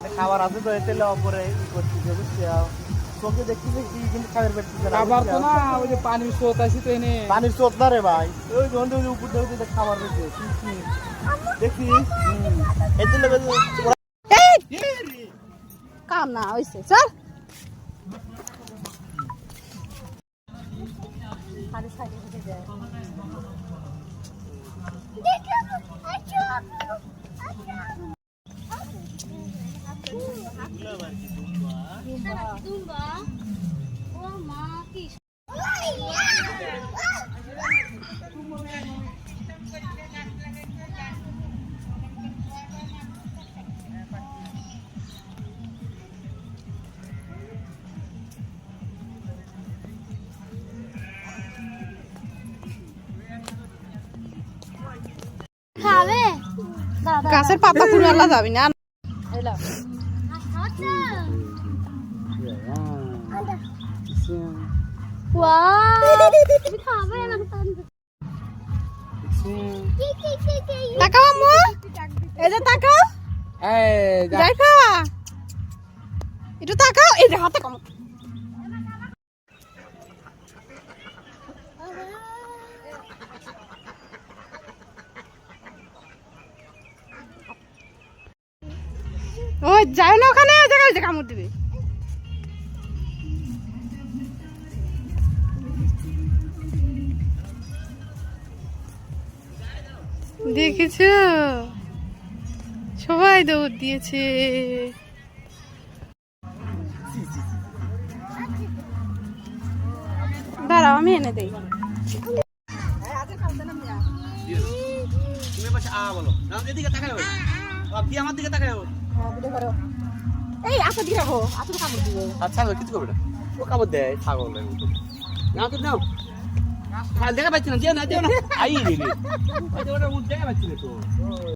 খাবার আছে তো এতে পরে ই করতেছে বুঝছি চোখে দেখতেছে কি কিন্তু খাবার পেটতেছে খাবার তো না ওই যে পানির স্রোত আছে তো এনে পানির স্রোত না রে ভাই ওই যখন ওই উপর থেকে খাবার রয়েছে দেখছিস এতে লেগে কাম না হইছে চল খালি সাইডে উঠে যায় Tumba. Oh, ma, কি খাবে গাছের পাতা পুরালা যাবি না এলা ওয়াও তুমি খাবে না তাকাও আম্মু এই যে তাকাও এই দেখা একটু তাকাও এই যে হাতে কম ও যাও না ওখানে জায়গায় যে কামড় দিবে দেখেছো সবাই দৌড় দিয়েছে দাঁড়াও আমি এনে দেই তুমি পাশে বলো না এদিকে তাকাও আপনি আমার দিকে তাকাও এই আসো দিয়ে রাখো আসো কামড় দিবে আচ্ছা কিছু করবে না ও কামড় দেয় ছাগল না তো নাও দেখা পাচ্ছি না দিও না আই রে ওটা দেখা পাচ্ছি না তো